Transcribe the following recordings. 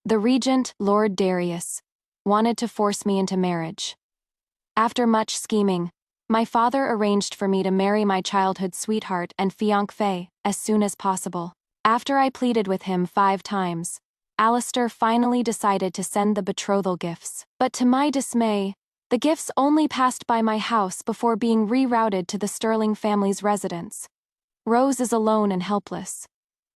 The regent, Lord Darius, wanted to force me into marriage. After much scheming, my father arranged for me to marry my childhood sweetheart and fiancée as soon as possible. After I pleaded with him 5 times, Alistair finally decided to send the betrothal gifts. But to my dismay, the gifts only passed by my house before being rerouted to the Sterling family's residence. Rose is alone and helpless.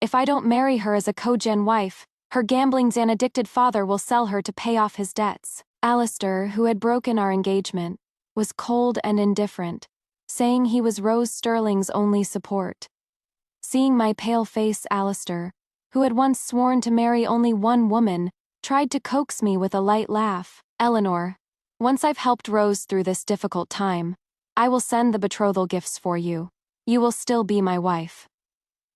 If I don't marry her as a co-gen wife, her gambling Xan-addicted father will sell her to pay off his debts. Alistair, who had broken our engagement, was cold and indifferent, saying he was Rose Sterling's only support. Seeing my pale face, Alistair, who had once sworn to marry only one woman, tried to coax me with a light laugh. Eleanor, once I've helped Rose through this difficult time, I will send the betrothal gifts for you. You will still be my wife.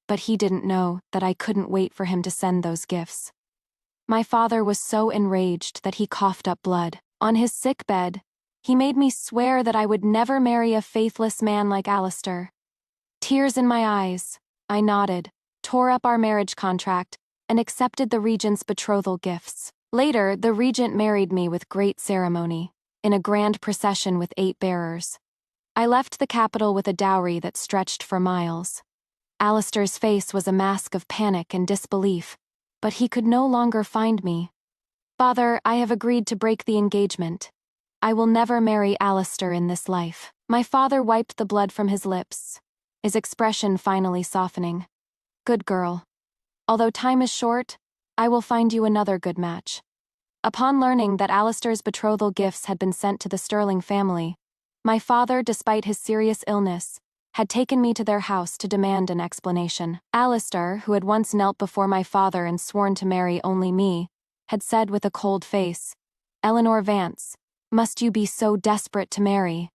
But he didn't know that I couldn't wait for him to send those gifts. My father was so enraged that he coughed up blood. On his sickbed, he made me swear that I would never marry a faithless man like Alistair. Tears in my eyes, I nodded, tore up our marriage contract, and accepted the regent's betrothal gifts. Later, the regent married me with great ceremony, in a grand procession with 8 bearers. I left the capital with a dowry that stretched for miles. Alistair's face was a mask of panic and disbelief, but he could no longer find me. Father, I have agreed to break the engagement. I will never marry Alistair in this life. My father wiped the blood from his lips, his expression finally softening. Good girl. Although time is short, I will find you another good match. Upon learning that Alistair's betrothal gifts had been sent to the Sterling family, my father, despite his serious illness, had taken me to their house to demand an explanation. Alistair, who had once knelt before my father and sworn to marry only me, had said with a cold face, "Eleanor Vance, must you be so desperate to marry?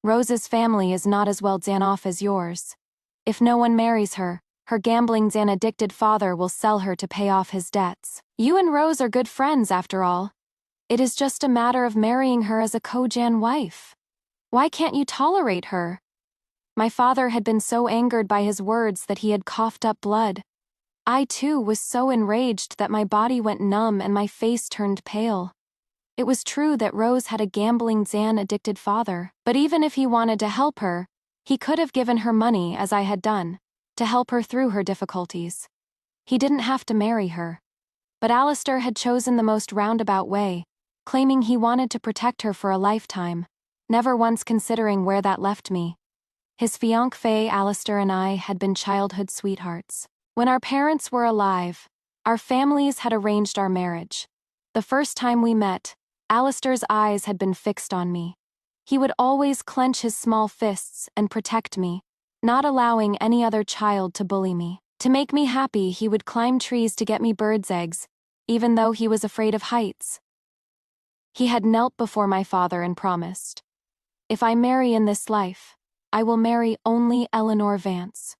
Rose's family is not as well done off as yours. If no one marries her, her gambling Xan-addicted father will sell her to pay off his debts. You and Rose are good friends after all. It is just a matter of marrying her as a co-gen wife. Why can't you tolerate her?" My father had been so angered by his words that he had coughed up blood. I too was so enraged that my body went numb and my face turned pale. It was true that Rose had a gambling Xan-addicted father, but even if he wanted to help her, he could have given her money, as I had done, to help her through her difficulties. He didn't have to marry her. But Alistair had chosen the most roundabout way, claiming he wanted to protect her for a lifetime, never once considering where that left me. His fiancée Alistair and I had been childhood sweethearts. When our parents were alive, our families had arranged our marriage. The first time we met, Alistair's eyes had been fixed on me. He would always clench his small fists and protect me, not allowing any other child to bully me. To make me happy, he would climb trees to get me birds' eggs, even though he was afraid of heights. He had knelt before my father and promised, "If I marry in this life, I will marry only Eleanor Vance.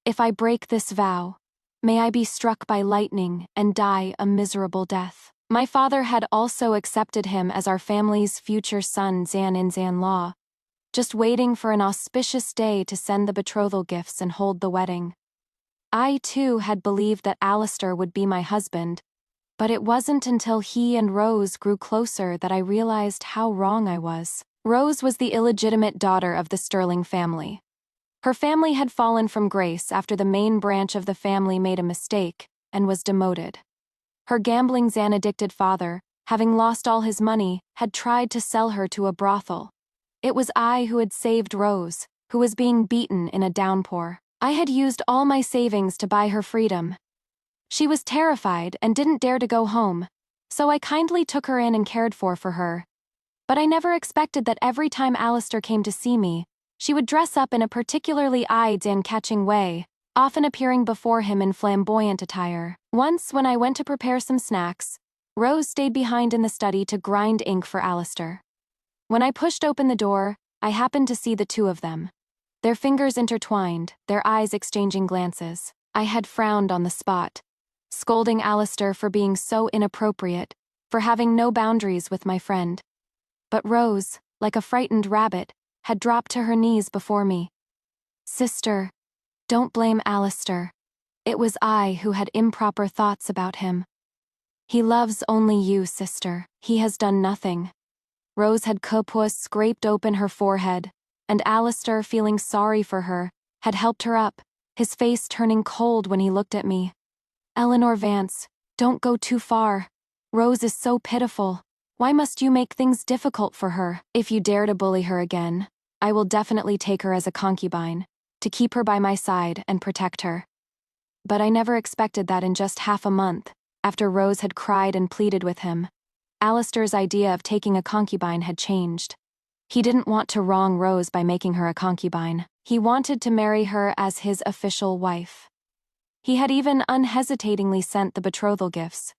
If I break this vow, may I be struck by lightning and die a miserable death." My father had also accepted him as our family's future son Xan-in-Xan-law, just waiting for an auspicious day to send the betrothal gifts and hold the wedding. I too had believed that Alistair would be my husband, but it wasn't until he and Rose grew closer that I realized how wrong I was. Rose was the illegitimate daughter of the Sterling family. Her family had fallen from grace after the main branch of the family made a mistake and was demoted. Her gambling Xan-addicted father, having lost all his money, had tried to sell her to a brothel. It was I who had saved Rose, who was being beaten in a downpour. I had used all my savings to buy her freedom. She was terrified and didn't dare to go home, so I kindly took her in and cared for her. But I never expected that every time Alistair came to see me, she would dress up in a particularly eye-catching way, often appearing before him in flamboyant attire. Once, when I went to prepare some snacks, Rose stayed behind in the study to grind ink for Alistair. When I pushed open the door, I happened to see the two of them. Their fingers intertwined, their eyes exchanging glances. I had frowned on the spot, scolding Alistair for being so inappropriate, for having no boundaries with my friend. But Rose, like a frightened rabbit, had dropped to her knees before me. "Sister, don't blame Alistair. It was I who had improper thoughts about him. He loves only you, sister. He has done nothing. Rose had scraped open her forehead, and Alistair, feeling sorry for her, had helped her up, his face turning cold when he looked at me. Eleanor Vance, don't go too far. Rose is so pitiful. Why must you make things difficult for her? If you dare to bully her again, I will definitely take her as a concubine, to keep her by my side and protect her. But I never expected that in just half a month, after Rose had cried and pleaded with him, Alistair's idea of taking a concubine had changed. He didn't want to wrong Rose by making her a concubine. He wanted to marry her as his official wife. He had even unhesitatingly sent the betrothal gifts,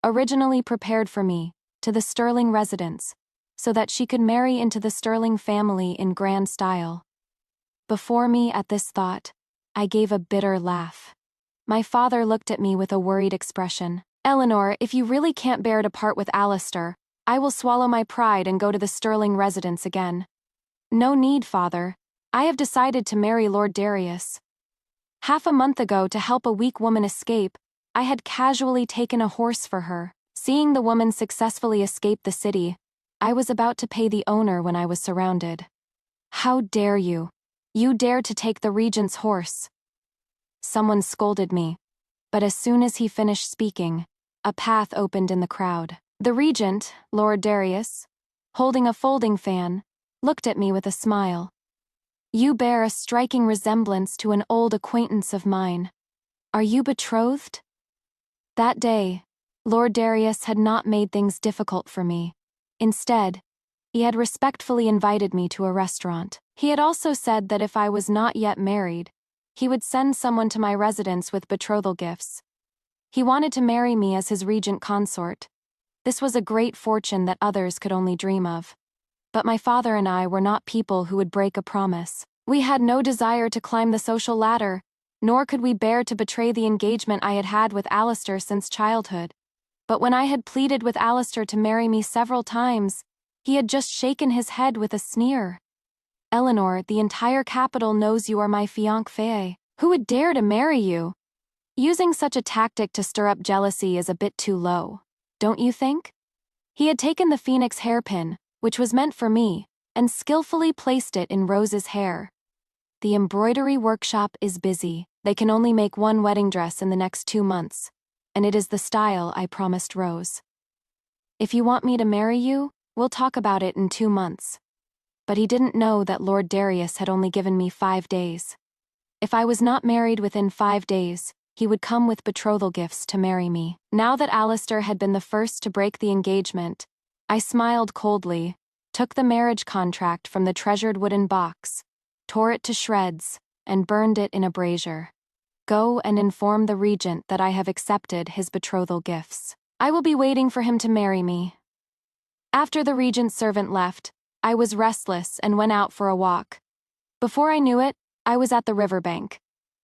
originally prepared for me, to the Sterling residence, so that she could marry into the Sterling family in grand style. Before me, at this thought, I gave a bitter laugh. My father looked at me with a worried expression. Eleanor, if you really can't bear to part with Alistair, I will swallow my pride and go to the Sterling residence again. No need, father. I have decided to marry Lord Darius. Half a month ago, to help a weak woman escape, I had casually taken a horse for her. Seeing the woman successfully escape the city, I was about to pay the owner when I was surrounded. How dare you? You dared to take the regent's horse. Someone scolded me, but as soon as he finished speaking, a path opened in the crowd. The regent, Lord Darius, holding a folding fan, looked at me with a smile. You bear a striking resemblance to an old acquaintance of mine. Are you betrothed? That day, Lord Darius had not made things difficult for me. Instead, he had respectfully invited me to a restaurant. He had also said that if I was not yet married, he would send someone to my residence with betrothal gifts. He wanted to marry me as his regent consort. This was a great fortune that others could only dream of. But my father and I were not people who would break a promise. We had no desire to climb the social ladder, nor could we bear to betray the engagement I had had with Alistair since childhood. But when I had pleaded with Alistair to marry me several times, he had just shaken his head with a sneer. Eleanor, the entire capital knows you are my fiancée. Who would dare to marry you? Using such a tactic to stir up jealousy is a bit too low, don't you think? He had taken the phoenix hairpin, which was meant for me, and skillfully placed it in Rose's hair. The embroidery workshop is busy. They can only make one wedding dress in the next 2 months, and it is the style I promised Rose. If you want me to marry you, we'll talk about it in 2 months. But he didn't know that Lord Darius had only given me 5 days. If I was not married within 5 days, he would come with betrothal gifts to marry me. Now that Alistair had been the first to break the engagement, I smiled coldly, took the marriage contract from the treasured wooden box, tore it to shreds, and burned it in a brazier. Go and inform the regent that I have accepted his betrothal gifts. I will be waiting for him to marry me. After the regent's servant left, I was restless and went out for a walk. Before I knew it, I was at the riverbank.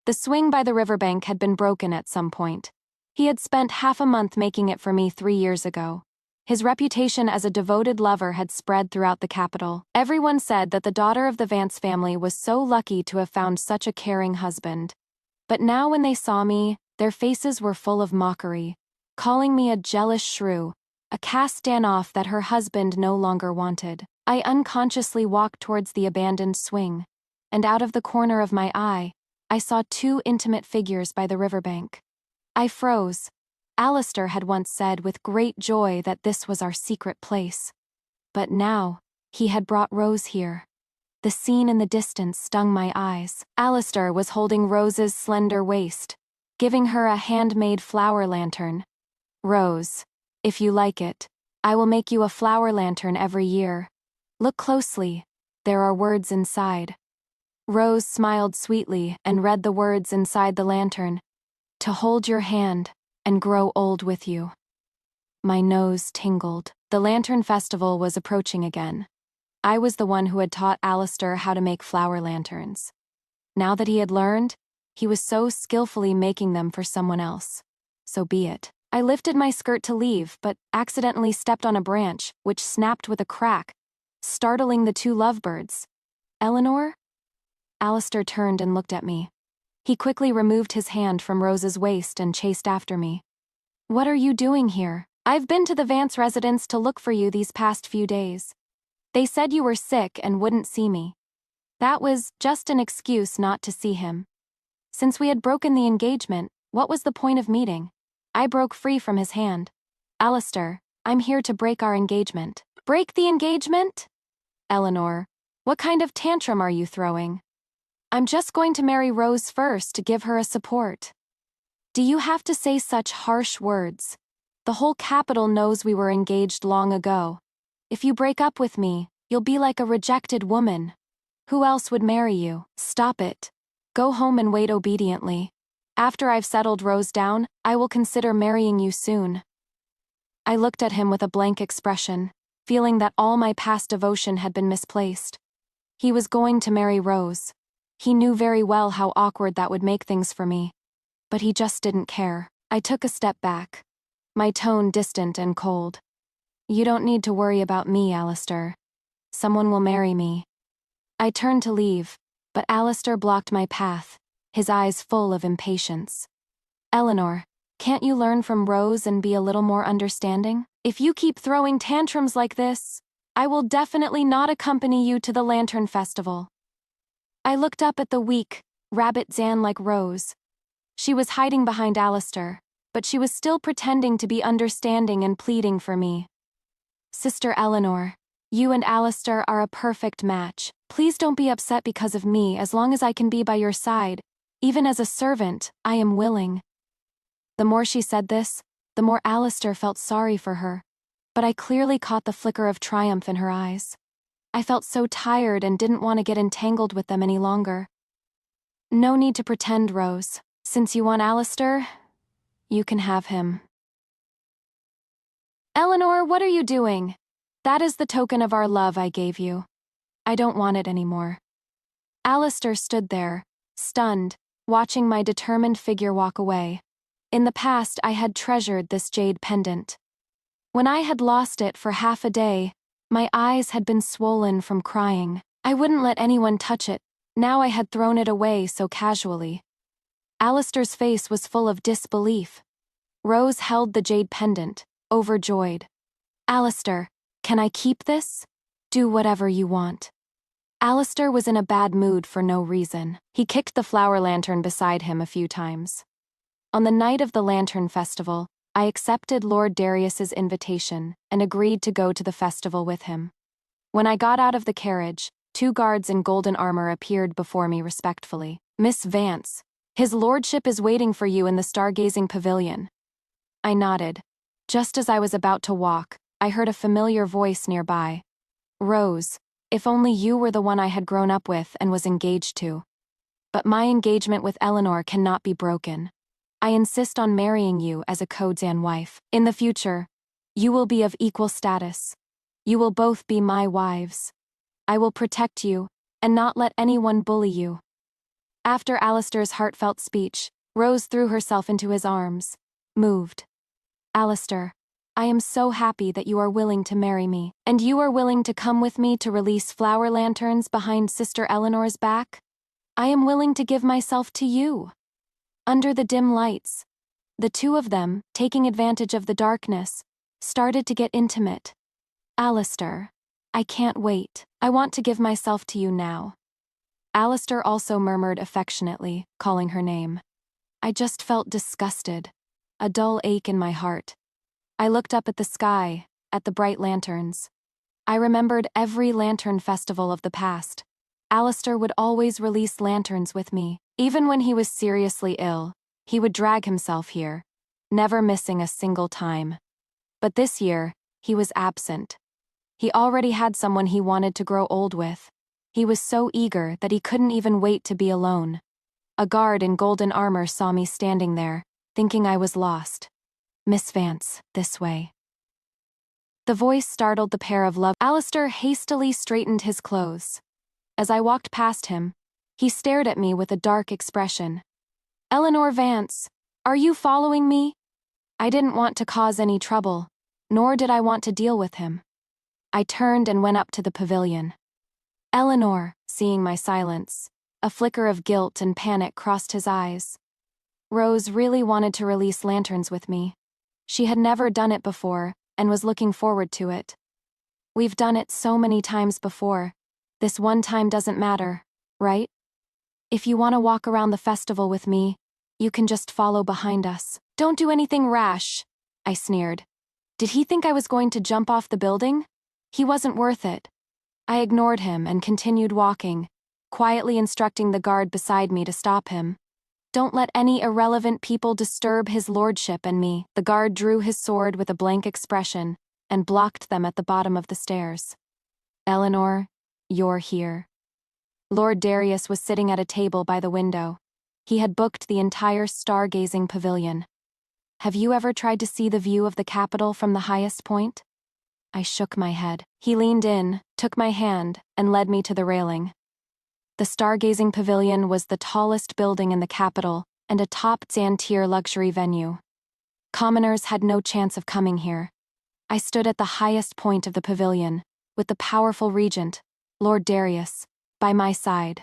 The swing by the riverbank had been broken at some point. He had spent half a month making it for me 3 years ago. His reputation as a devoted lover had spread throughout the capital. Everyone said that the daughter of the Vance family was so lucky to have found such a caring husband. But now when they saw me, their faces were full of mockery, calling me a jealous shrew, a cast-off that her husband no longer wanted. I unconsciously walked towards the abandoned swing, and out of the corner of my eye, I saw 2 intimate figures by the riverbank. I froze. Alistair had once said with great joy that this was our secret place. But now, he had brought Rose here. The scene in the distance stung my eyes. Alistair was holding Rose's slender waist, giving her a handmade flower lantern. Rose, if you like it, I will make you a flower lantern every year. Look closely, there are words inside. Rose smiled sweetly and read the words inside the lantern. To hold your hand and grow old with you. My nose tingled. The lantern festival was approaching again. I was the one who had taught Alistair how to make flower lanterns. Now that he had learned, he was so skillfully making them for someone else. So be it. I lifted my skirt to leave, but accidentally stepped on a branch, which snapped with a crack, startling the 2 lovebirds. Eleanor? Alistair turned and looked at me. He quickly removed his hand from Rose's waist and chased after me. What are you doing here? I've been to the Vance residence to look for you these past few days. They said you were sick and wouldn't see me. That was just an excuse not to see him. Since we had broken the engagement, what was the point of meeting? I broke free from his hand. Alistair, I'm here to break our engagement. Break the engagement? Eleanor, what kind of tantrum are you throwing? I'm just going to marry Rose first to give her a support. Do you have to say such harsh words? The whole capital knows we were engaged long ago. If you break up with me, you'll be like a rejected woman. Who else would marry you? Stop it. Go home and wait obediently. After I've settled Rose down, I will consider marrying you soon. I looked at him with a blank expression, feeling that all my past devotion had been misplaced. He was going to marry Rose. He knew very well how awkward that would make things for me. But he just didn't care. I took a step back, my tone distant and cold. You don't need to worry about me, Alistair. Someone will marry me. I turned to leave, but Alistair blocked my path, his eyes full of impatience. Eleanor, can't you learn from Rose and be a little more understanding? If you keep throwing tantrums like this, I will definitely not accompany you to the Lantern Festival. I looked up at the weak, rabbit Zan like Rose. She was hiding behind Alistair, but she was still pretending to be understanding and pleading for me. Sister Eleanor, you and Alistair are a perfect match. Please don't be upset because of me. As long as I can be by your side, even as a servant, I am willing. The more she said this, the more Alistair felt sorry for her, but I clearly caught the flicker of triumph in her eyes. I felt so tired and didn't want to get entangled with them any longer. No need to pretend, Rose. Since you want Alistair, you can have him. Eleanor, what are you doing? That is the token of our love I gave you. I don't want it anymore. Alistair stood there, stunned, watching my determined figure walk away. In the past, I had treasured this jade pendant. When I had lost it for half a day, my eyes had been swollen from crying. I wouldn't let anyone touch it. Now I had thrown it away so casually. Alistair's face was full of disbelief. Rose held the jade pendant, overjoyed. Alistair, can I keep this? Do whatever you want. Alistair was in a bad mood for no reason. He kicked the flower lantern beside him a few times. On the night of the Lantern Festival, I accepted Lord Darius's invitation and agreed to go to the festival with him. When I got out of the carriage, 2 guards in golden armor appeared before me respectfully. Miss Vance, his lordship is waiting for you in the stargazing pavilion. I nodded. Just as I was about to walk, I heard a familiar voice nearby. Rose, if only you were the one I had grown up with and was engaged to. But my engagement with Eleanor cannot be broken. I insist on marrying you as a Codzan wife. In the future, you will be of equal status. You will both be my wives. I will protect you, and not let anyone bully you. After Alistair's heartfelt speech, Rose threw herself into his arms, moved. Alistair, I am so happy that you are willing to marry me, and you are willing to come with me to release flower lanterns behind Sister Eleanor's back. I am willing to give myself to you. Under the dim lights, the 2 of them, taking advantage of the darkness, started to get intimate. Alistair, I can't wait. I want to give myself to you now. Alistair also murmured affectionately, calling her name. I just felt disgusted, a dull ache in my heart. I looked up at the sky, at the bright lanterns. I remembered every lantern festival of the past. Alistair would always release lanterns with me. Even when he was seriously ill, he would drag himself here, never missing a single time. But this year, he was absent. He already had someone he wanted to grow old with. He was so eager that he couldn't even wait to be alone. A guard in golden armor saw me standing there, thinking I was lost. Miss Vance, this way. The voice startled the pair of lovers. Alistair hastily straightened his clothes. As I walked past him, he stared at me with a dark expression. Eleanor Vance, are you following me? I didn't want to cause any trouble, nor did I want to deal with him. I turned and went up to the pavilion. Eleanor, seeing my silence, a flicker of guilt and panic crossed his eyes. Rose really wanted to release lanterns with me. She had never done it before, and was looking forward to it. We've done it so many times before. This one time doesn't matter, right? If you want to walk around the festival with me, you can just follow behind us. Don't do anything rash, I sneered. Did he think I was going to jump off the building? He wasn't worth it. I ignored him and continued walking, quietly instructing the guard beside me to stop him. Don't let any irrelevant people disturb his lordship and me. The guard drew his sword with a blank expression and blocked them at the bottom of the stairs. Eleanor, you're here. Lord Darius was sitting at a table by the window. He had booked the entire stargazing pavilion. Have you ever tried to see the view of the capital from the highest point? I shook my head. He leaned in, took my hand, and led me to the railing. The stargazing pavilion was the tallest building in the capital and a top-tier luxury venue. Commoners had no chance of coming here. I stood at the highest point of the pavilion, with the powerful regent, Lord Darius, by my side.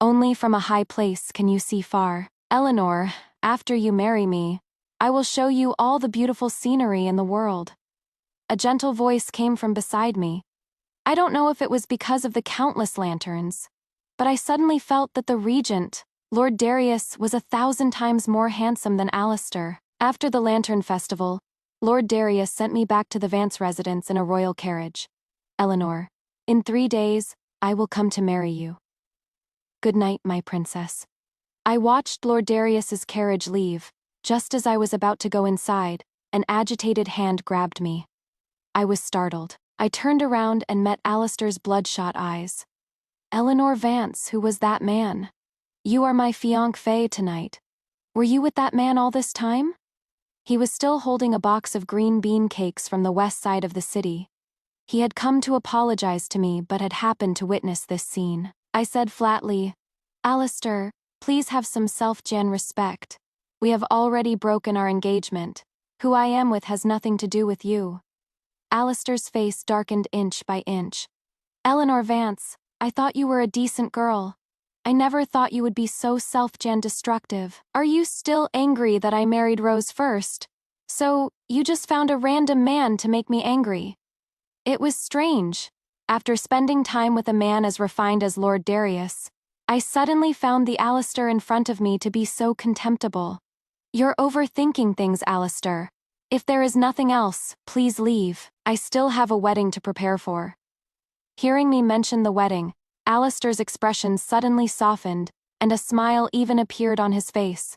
Only from a high place can you see far. Eleanor, after you marry me, I will show you all the beautiful scenery in the world. A gentle voice came from beside me. I don't know if it was because of the countless lanterns, but I suddenly felt that the regent, Lord Darius, was 1,000 times more handsome than Alistair. After the Lantern Festival, Lord Darius sent me back to the Vance residence in a royal carriage. Eleanor, in 3 days, I will come to marry you. Good night, my princess. I watched Lord Darius's carriage leave. Just as I was about to go inside, an agitated hand grabbed me. I was startled. I turned around and met Alistair's bloodshot eyes. Eleanor Vance, who was that man? You are my fiancé tonight. Were you with that man all this time? He was still holding a box of green bean cakes from the west side of the city. He had come to apologize to me but had happened to witness this scene. I said flatly, Alistair, please have some self-respect. We have already broken our engagement. Who I am with has nothing to do with you. Alistair's face darkened inch by inch. Eleanor Vance, I thought you were a decent girl. I never thought you would be so self-destructive. Are you still angry that I married Rose first? So, you just found a random man to make me angry. It was strange. After spending time with a man as refined as Lord Darius, I suddenly found the Alistair in front of me to be so contemptible. You're overthinking things, Alistair. If there is nothing else, please leave. I still have a wedding to prepare for. Hearing me mention the wedding, Alistair's expression suddenly softened, and a smile even appeared on his face.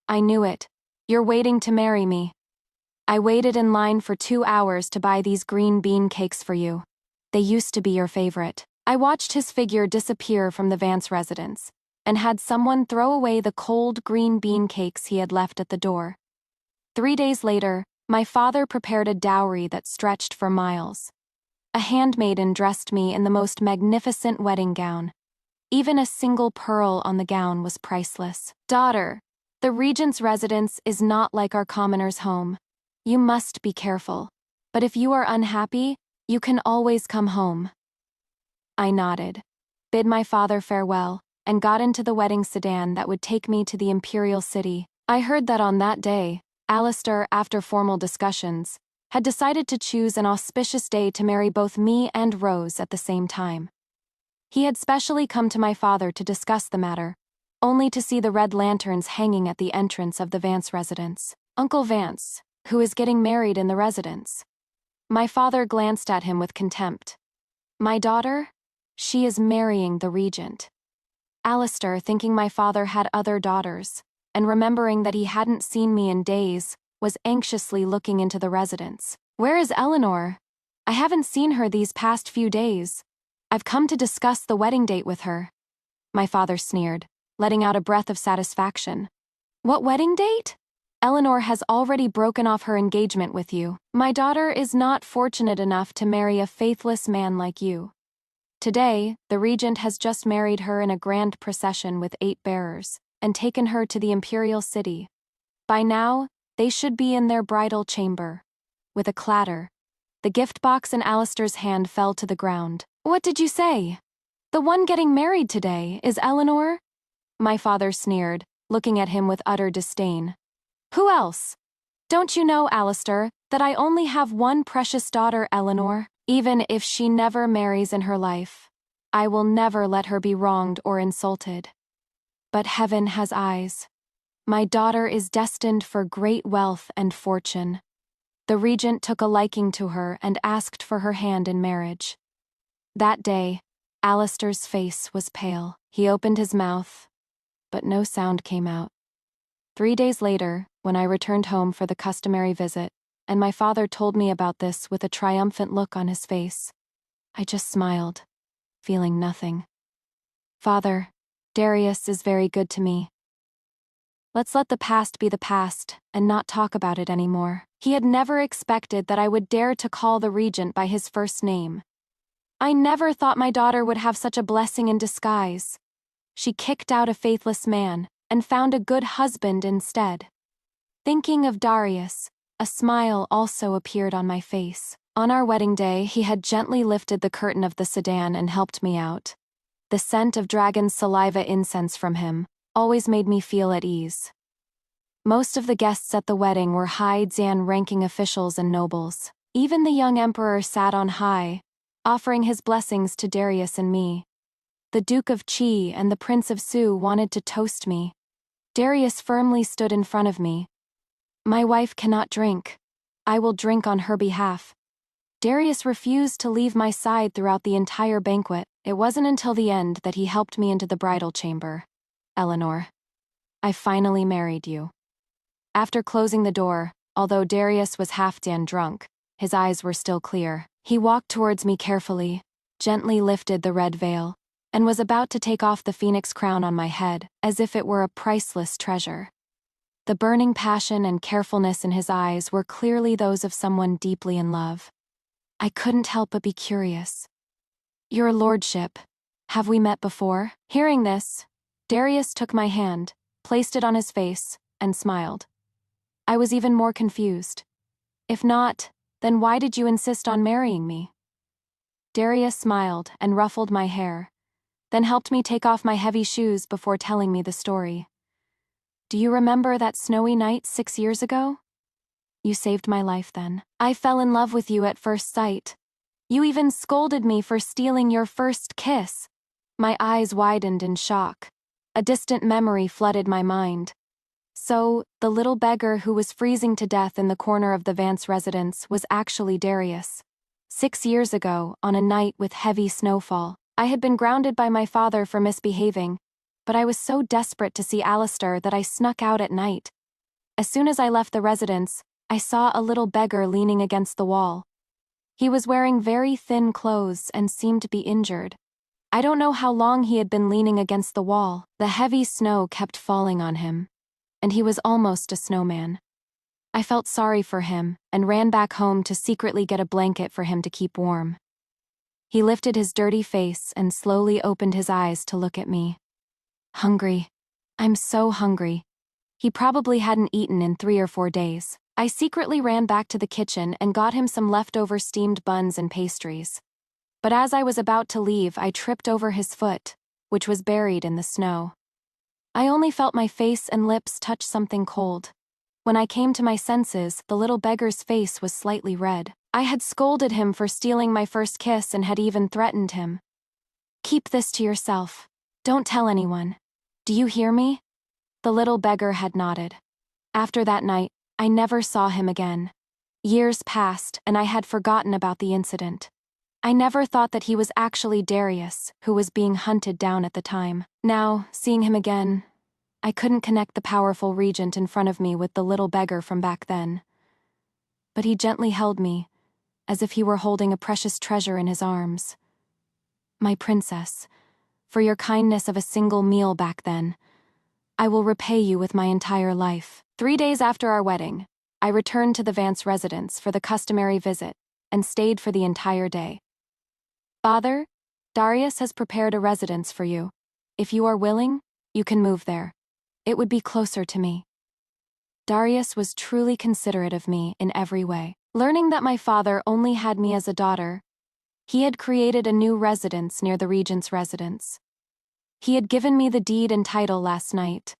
I knew it. You're waiting to marry me. I waited in line for 2 hours to buy these green bean cakes for you. They used to be your favorite. I watched his figure disappear from the Vance residence, and had someone throw away the cold green bean cakes he had left at the door. 3 days later, my father prepared a dowry that stretched for miles. A handmaiden dressed me in the most magnificent wedding gown. Even a single pearl on the gown was priceless. Daughter, the regent's residence is not like our commoner's home. You must be careful. But if you are unhappy, you can always come home. I nodded, bid my father farewell, and got into the wedding sedan that would take me to the imperial city. I heard that on that day, Alistair, after formal discussions, had decided to choose an auspicious day to marry both me and Rose at the same time. He had specially come to my father to discuss the matter, only to see the red lanterns hanging at the entrance of the Vance residence. Uncle Vance, who is getting married in the residence. My father glanced at him with contempt. My daughter? She is marrying the regent. Alistair, thinking my father had other daughters, and remembering that he hadn't seen me in days, was anxiously looking into the residence. Where is Eleanor? I haven't seen her these past few days. I've come to discuss the wedding date with her. My father sneered, letting out a breath of satisfaction. What wedding date? Eleanor has already broken off her engagement with you. My daughter is not fortunate enough to marry a faithless man like you. Today, the regent has just married her in a grand procession with 8 bearers, and taken her to the imperial city. By now, they should be in their bridal chamber. With a clatter, the gift box in Alistair's hand fell to the ground. What did you say? The one getting married today is Eleanor? My father sneered, looking at him with utter disdain. Who else? Don't you know, Alistair, that I only have one precious daughter, Eleanor? Even if she never marries in her life, I will never let her be wronged or insulted. But heaven has eyes. My daughter is destined for great wealth and fortune. The regent took a liking to her and asked for her hand in marriage. That day, Alistair's face was pale. He opened his mouth, but no sound came out. 3 days later, when I returned home for the customary visit, and my father told me about this with a triumphant look on his face, I just smiled, feeling nothing. Father, Darius is very good to me. Let's let the past be the past and not talk about it anymore. He had never expected that I would dare to call the regent by his first name. I never thought my daughter would have such a blessing in disguise. She kicked out a faithless man and found a good husband instead. Thinking of Darius, a smile also appeared on my face. On our wedding day, he had gently lifted the curtain of the sedan and helped me out. The scent of dragon's saliva incense from him always made me feel at ease. Most of the guests at the wedding were high Zan ranking officials and nobles. Even the young emperor sat on high, offering his blessings to Darius and me. The Duke of Qi and the Prince of Su wanted to toast me. Darius firmly stood in front of me. My wife cannot drink. I will drink on her behalf. Darius refused to leave my side throughout the entire banquet. It wasn't until the end that he helped me into the bridal chamber. Eleanor, I finally married you. After closing the door, although Darius was half-dan drunk, his eyes were still clear. He walked towards me carefully, gently lifted the red veil, and was about to take off the phoenix crown on my head, as if it were a priceless treasure. The burning passion and carefulness in his eyes were clearly those of someone deeply in love. I couldn't help but be curious. Your lordship, have we met before? Hearing this, Darius took my hand, placed it on his face, and smiled. I was even more confused. If not, then why did you insist on marrying me? Darius smiled and ruffled my hair, then helped me take off my heavy shoes before telling me the story. Do you remember that snowy night 6 years ago? You saved my life then. I fell in love with you at first sight. You even scolded me for stealing your first kiss. My eyes widened in shock. A distant memory flooded my mind. So, the little beggar who was freezing to death in the corner of the Vance residence was actually Darius. 6 years ago, on a night with heavy snowfall, I had been grounded by my father for misbehaving, but I was so desperate to see Alistair that I snuck out at night. As soon as I left the residence, I saw a little beggar leaning against the wall. He was wearing very thin clothes and seemed to be injured. I don't know how long he had been leaning against the wall. The heavy snow kept falling on him, and he was almost a snowman. I felt sorry for him and ran back home to secretly get a blanket for him to keep warm. He lifted his dirty face and slowly opened his eyes to look at me. Hungry. I'm so hungry. He probably hadn't eaten in 3 or 4 days. I secretly ran back to the kitchen and got him some leftover steamed buns and pastries. But as I was about to leave, I tripped over his foot, which was buried in the snow. I only felt my face and lips touch something cold. When I came to my senses, the little beggar's face was slightly red. I had scolded him for stealing my first kiss and had even threatened him. Keep this to yourself. Don't tell anyone. Do you hear me? The little beggar had nodded. After that night, I never saw him again. Years passed, and I had forgotten about the incident. I never thought that he was actually Darius, who was being hunted down at the time. Now, seeing him again, I couldn't connect the powerful regent in front of me with the little beggar from back then. But he gently held me, as if he were holding a precious treasure in his arms. My princess, for your kindness of a single meal back then, I will repay you with my entire life. 3 days after our wedding, I returned to the Vance residence for the customary visit and stayed for the entire day. Father, Darius has prepared a residence for you. If you are willing, you can move there. It would be closer to me. Darius was truly considerate of me in every way. Learning that my father only had me as a daughter, he had created a new residence near the regent's residence. He had given me the deed and title last night.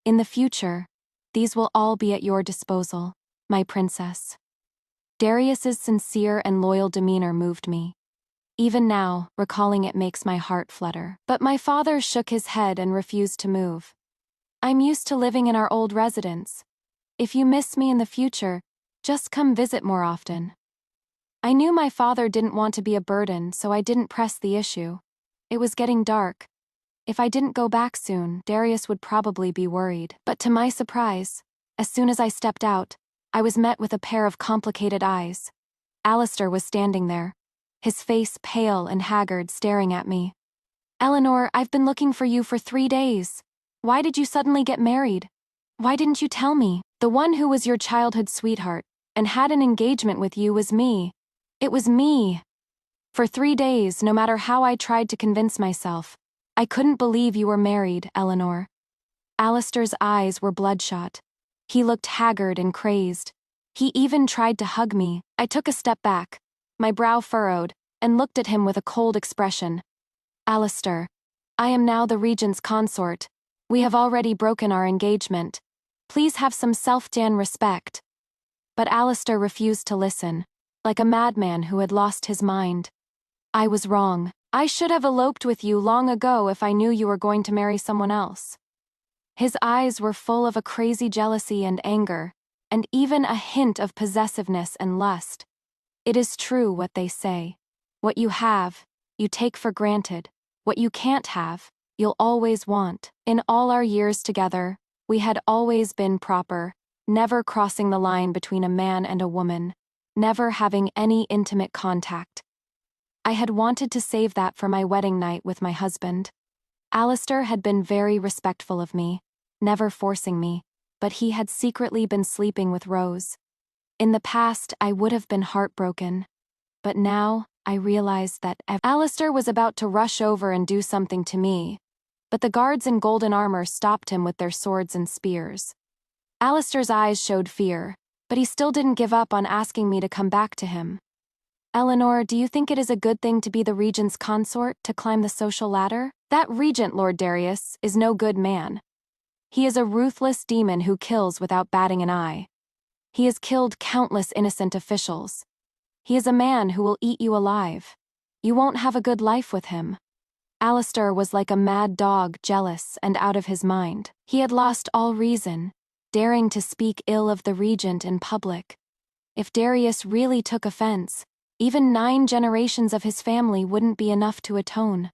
In the future, these will all be at your disposal. my princess. Darius's sincere and loyal demeanor moved me. Even now, recalling it makes my heart flutter. But my father shook his head and refused to move. I'm used to living in our old residence. If you miss me in the future, just come visit more often. I knew my father didn't want to be a burden, so I didn't press the issue. It was getting dark. If I didn't go back soon, Darius would probably be worried. But to my surprise, as soon as I stepped out, I was met with a pair of complicated eyes. Alistair was standing there, his face pale and haggard, staring at me. Eleanor, I've been looking for you for 3 days. Why did you suddenly get married? Why didn't you tell me? The one who was your childhood sweetheart and had an engagement with you was me. It was me. For 3 days, no matter how I tried to convince myself, I couldn't believe you were married, Eleanor. Alistair's eyes were bloodshot. He looked haggard and crazed. He even tried to hug me. I took a step back, my brow furrowed, and looked at him with a cold expression. Alistair, I am now the regent's consort. We have already broken our engagement. Please have some self-dan respect. But Alistair refused to listen, like a madman who had lost his mind. I was wrong. I should have eloped with you long ago if I knew you were going to marry someone else. His eyes were full of a crazy jealousy and anger, and even a hint of possessiveness and lust. It is true what they say. What you have, you take for granted. What you can't have, you'll always want. In all our years together, we had always been proper, never crossing the line between a man and a woman, never having any intimate contact. I had wanted to save that for my wedding night with my husband. Alistair had been very respectful of me, never forcing me, but he had secretly been sleeping with Rose. In the past, I would have been heartbroken, but now I realized that Alistair was about to rush over and do something to me, but the guards in golden armor stopped him with their swords and spears. Alistair's eyes showed fear, but he still didn't give up on asking me to come back to him. Eleanor, do you think it is a good thing to be the regent's consort, to climb the social ladder? That regent, Lord Darius, is no good man. He is a ruthless demon who kills without batting an eye. He has killed countless innocent officials. He is a man who will eat you alive. You won't have a good life with him. Alistair was like a mad dog, jealous and out of his mind. He had lost all reason, daring to speak ill of the regent in public. If Darius really took offense, even 9 generations of his family wouldn't be enough to atone.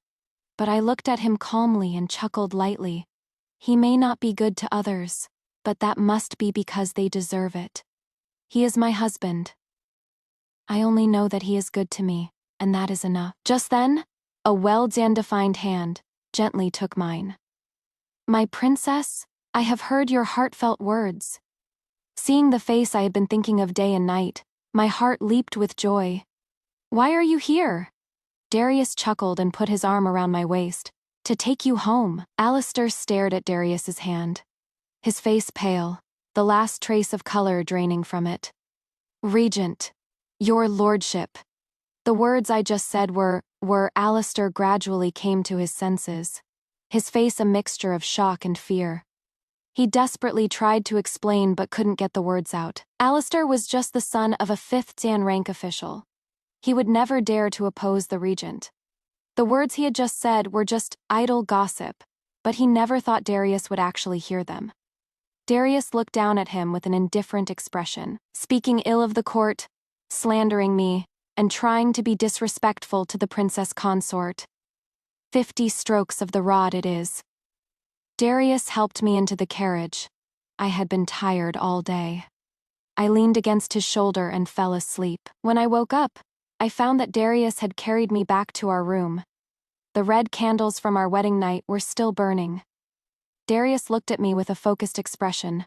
But I looked at him calmly and chuckled lightly. He may not be good to others, but that must be because they deserve it. He is my husband. I only know that he is good to me, and that is enough. Just then, a well-defined hand gently took mine. My princess, I have heard your heartfelt words. Seeing the face I had been thinking of day and night, my heart leaped with joy. Why are you here? Darius chuckled and put his arm around my waist. To take you home. Alistair stared at Darius's hand, his face pale, the last trace of color draining from it. Regent, your lordship. The words I just said were Alistair gradually came to his senses, his face a mixture of shock and fear. He desperately tried to explain but couldn't get the words out. Alistair was just the son of a 5th Dan rank official. He would never dare to oppose the regent. The words he had just said were just idle gossip, but he never thought Darius would actually hear them. Darius looked down at him with an indifferent expression, speaking ill of the court, slandering me, and trying to be disrespectful to the princess consort. 50 strokes of the rod it is. Darius helped me into the carriage. I had been tired all day. I leaned against his shoulder and fell asleep. When I woke up, I found that Darius had carried me back to our room. The red candles from our wedding night were still burning. Darius looked at me with a focused expression.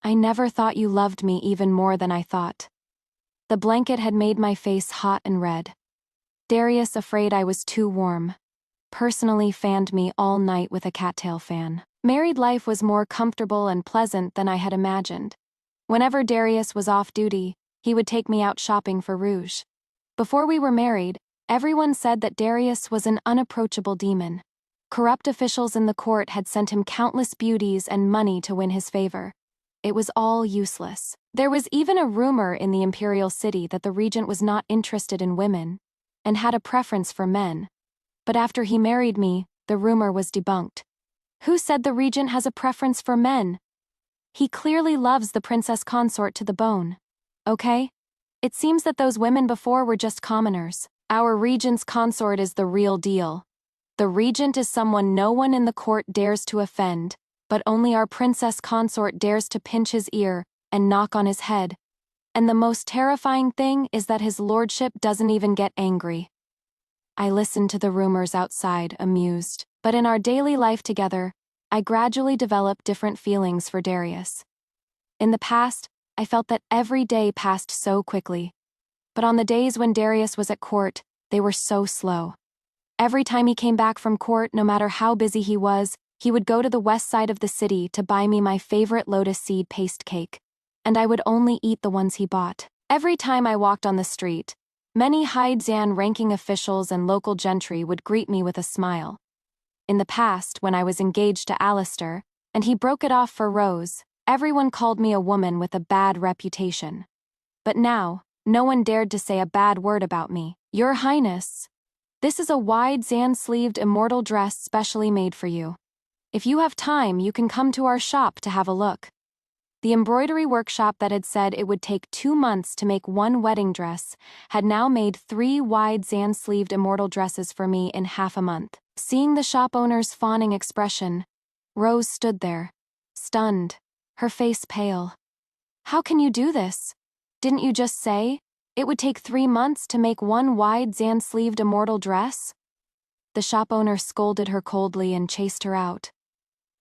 I never thought you loved me even more than I thought. The blanket had made my face hot and red. Darius, afraid I was too warm, personally fanned me all night with a cattail fan. Married life was more comfortable and pleasant than I had imagined. Whenever Darius was off duty, he would take me out shopping for rouge. Before we were married, everyone said that Darius was an unapproachable demon. Corrupt officials in the court had sent him countless beauties and money to win his favor. It was all useless. There was even a rumor in the imperial city that the regent was not interested in women and had a preference for men. But after he married me, the rumor was debunked. Who said the regent has a preference for men? He clearly loves the princess consort to the bone. Okay? It seems that those women before were just commoners. Our regent's consort is the real deal. The regent is someone no one in the court dares to offend, but only our princess consort dares to pinch his ear and knock on his head. And the most terrifying thing is that his lordship doesn't even get angry. I listened to the rumors outside, amused, but in our daily life together, I gradually developed different feelings for Darius. In the past, I felt that every day passed so quickly. But on the days when Darius was at court, they were so slow. Every time he came back from court, no matter how busy he was, he would go to the west side of the city to buy me my favorite lotus seed paste cake, and I would only eat the ones he bought. Every time I walked on the street, many Haidian ranking officials and local gentry would greet me with a smile. In the past, when I was engaged to Alistair, and he broke it off for Rose, everyone called me a woman with a bad reputation. But now, no one dared to say a bad word about me. Your Highness, this is a wide Zan-sleeved immortal dress specially made for you. If you have time, you can come to our shop to have a look. The embroidery workshop that had said it would take 2 months to make one wedding dress had now made 3 wide Zan-sleeved immortal dresses for me in half a month. Seeing the shop owner's fawning expression, Rose stood there, stunned, her face pale. How can you do this? Didn't you just say it would take 3 months to make one wide Zan-sleeved immortal dress? The shop owner scolded her coldly and chased her out.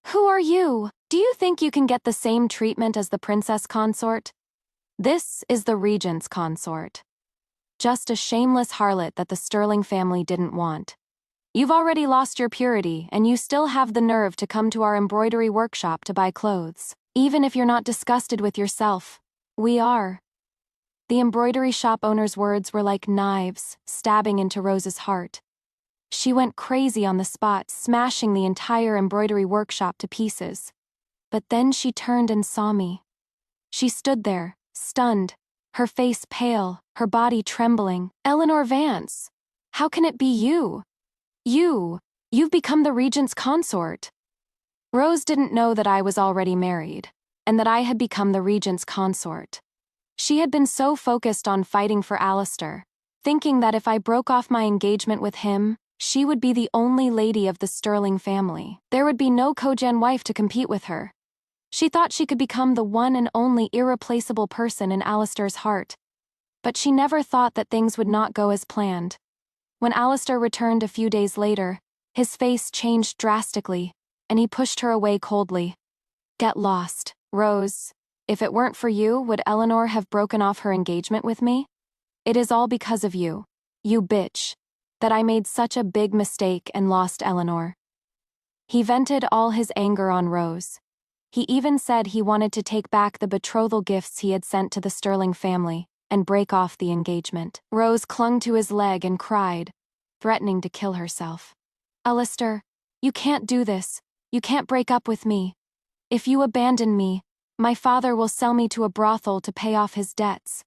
Who are you? Do you think you can get the same treatment as the princess consort? This is the regent's consort. Just a shameless harlot that the Sterling family didn't want. You've already lost your purity, and you still have the nerve to come to our embroidery workshop to buy clothes. Even if you're not disgusted with yourself, we are. The embroidery shop owner's words were like knives, stabbing into Rose's heart. She went crazy on the spot, smashing the entire embroidery workshop to pieces. But then she turned and saw me. She stood there, stunned, her face pale, her body trembling. Eleanor Vance, how can it be you? You've become the regent's consort. Rose didn't know that I was already married, and that I had become the regent's consort. She had been so focused on fighting for Alistair, thinking that if I broke off my engagement with him, she would be the only lady of the Sterling family. There would be no Kogen wife to compete with her. She thought she could become the one and only irreplaceable person in Alistair's heart. But she never thought that things would not go as planned. When Alistair returned a few days later, his face changed drastically, and he pushed her away coldly. Get lost, Rose. If it weren't for you, would Eleanor have broken off her engagement with me? It is all because of you, you bitch, that I made such a big mistake and lost Eleanor. He vented all his anger on Rose. He even said he wanted to take back the betrothal gifts he had sent to the Sterling family and break off the engagement. Rose clung to his leg and cried, threatening to kill herself. Alistair, you can't do this. You can't break up with me. If you abandon me, my father will sell me to a brothel to pay off his debts.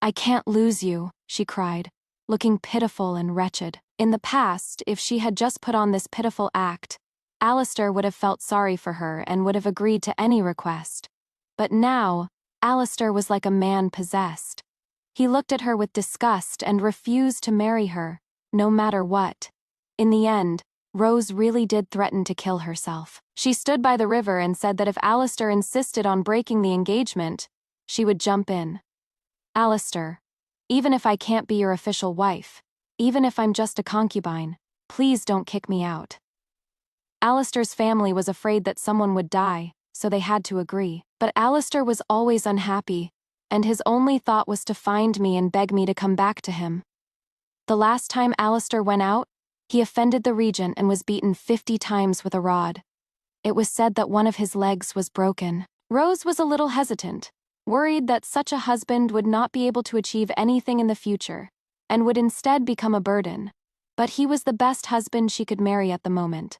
I can't lose you, she cried, looking pitiful and wretched. In the past, if she had just put on this pitiful act, Alistair would have felt sorry for her and would have agreed to any request. But now, Alistair was like a man possessed. He looked at her with disgust and refused to marry her, no matter what. In the end, Rose really did threaten to kill herself. She stood by the river and said that if Alistair insisted on breaking the engagement, she would jump in. Alistair, even if I can't be your official wife, even if I'm just a concubine, please don't kick me out. Alistair's family was afraid that someone would die, so they had to agree. But Alistair was always unhappy, and his only thought was to find me and beg me to come back to him. The last time Alistair went out, he offended the regent and was beaten 50 times with a rod. It was said that one of his legs was broken. Rose was a little hesitant, worried that such a husband would not be able to achieve anything in the future, and would instead become a burden. But he was the best husband she could marry at the moment.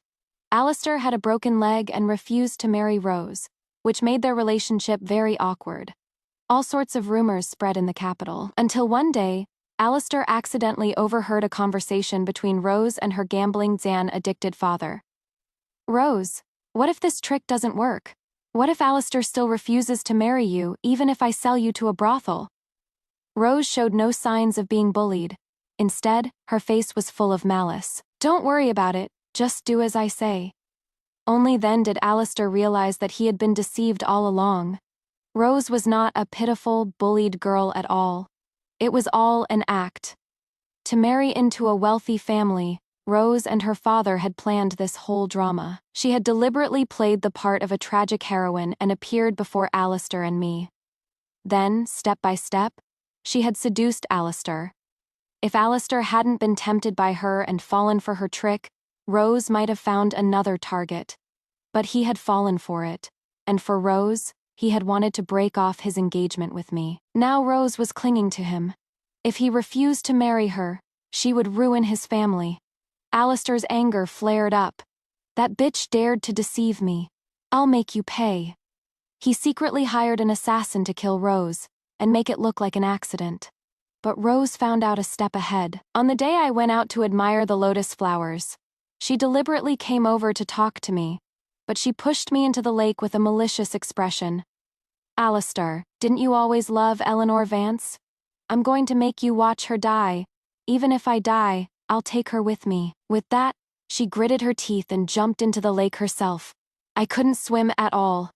Alistair had a broken leg and refused to marry Rose, which made their relationship very awkward. All sorts of rumors spread in the capital, until one day, Alistair accidentally overheard a conversation between Rose and her gambling Zan-addicted father. "Rose, what if this trick doesn't work? What if Alistair still refuses to marry you, even if I sell you to a brothel?" Rose showed no signs of being bullied. Instead, her face was full of malice. "Don't worry about it, just do as I say." Only then did Alistair realize that he had been deceived all along. Rose was not a pitiful, bullied girl at all. It was all an act. To marry into a wealthy family, Rose and her father had planned this whole drama. She had deliberately played the part of a tragic heroine and appeared before Alistair and me. Then, step by step, she had seduced Alistair. If Alistair hadn't been tempted by her and fallen for her trick, Rose might have found another target. But he had fallen for it, and for Rose, he had wanted to break off his engagement with me. Now Rose was clinging to him. If he refused to marry her, she would ruin his family. Alistair's anger flared up. "That bitch dared to deceive me. I'll make you pay." He secretly hired an assassin to kill Rose, and make it look like an accident. But Rose found out a step ahead. On the day I went out to admire the lotus flowers, she deliberately came over to talk to me, but she pushed me into the lake with a malicious expression. "Alistair, didn't you always love Eleanor Vance? I'm going to make you watch her die. Even if I die, I'll take her with me." With that, she gritted her teeth and jumped into the lake herself. I couldn't swim at all.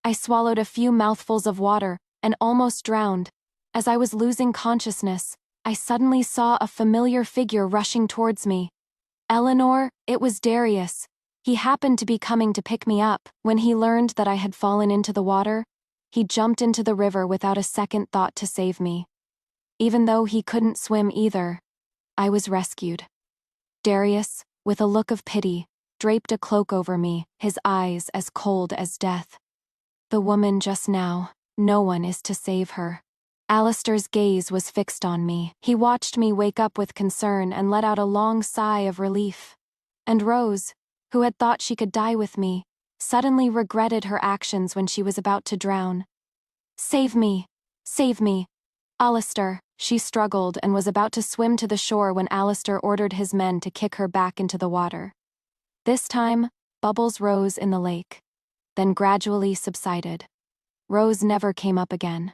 I swallowed a few mouthfuls of water and almost drowned. As I was losing consciousness, I suddenly saw a familiar figure rushing towards me. "Eleanor, it was Darius. He happened to be coming to pick me up." When he learned that I had fallen into the water, he jumped into the river without a second thought to save me. Even though he couldn't swim either, I was rescued. Darius, with a look of pity, draped a cloak over me, his eyes as cold as death. "The woman just now, no one is to save her." Alistair's gaze was fixed on me. He watched me wake up with concern and let out a long sigh of relief. And Rose, who had thought she could die with me, suddenly regretted her actions when she was about to drown. "Save me! Save me! Alistair!" She struggled and was about to swim to the shore when Alistair ordered his men to kick her back into the water. This time, bubbles rose in the lake, then gradually subsided. Rose never came up again.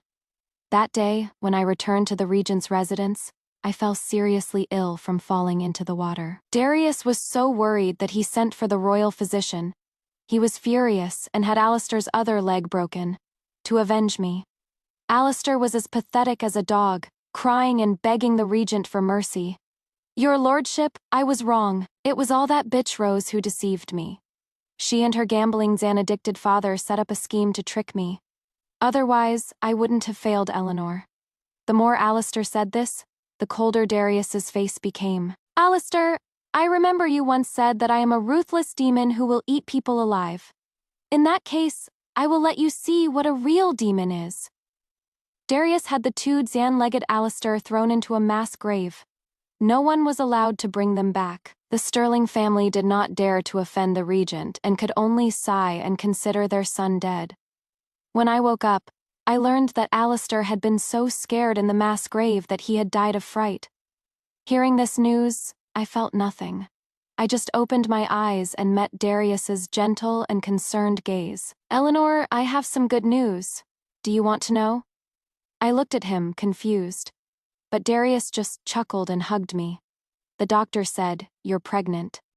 That day, when I returned to the regent's residence, I fell seriously ill from falling into the water. Darius was so worried that he sent for the royal physician. He was furious and had Alistair's other leg broken, to avenge me. Alistair was as pathetic as a dog, crying and begging the regent for mercy. "Your lordship, I was wrong. It was all that bitch Rose who deceived me. She and her gambling Zan-addicted father set up a scheme to trick me. Otherwise, I wouldn't have failed Eleanor." The more Alistair said this, the colder Darius's face became. "Alistair, I remember you once said that I am a ruthless demon who will eat people alive. In that case, I will let you see what a real demon is." Darius had the two Zan-legged Alistair thrown into a mass grave. No one was allowed to bring them back. The Sterling family did not dare to offend the regent and could only sigh and consider their son dead. When I woke up, I learned that Alistair had been so scared in the mass grave that he had died of fright. Hearing this news, I felt nothing. I just opened my eyes and met Darius's gentle and concerned gaze. "Eleanor, I have some good news. Do you want to know?" I looked at him, confused. But Darius just chuckled and hugged me. "The doctor said, you're pregnant."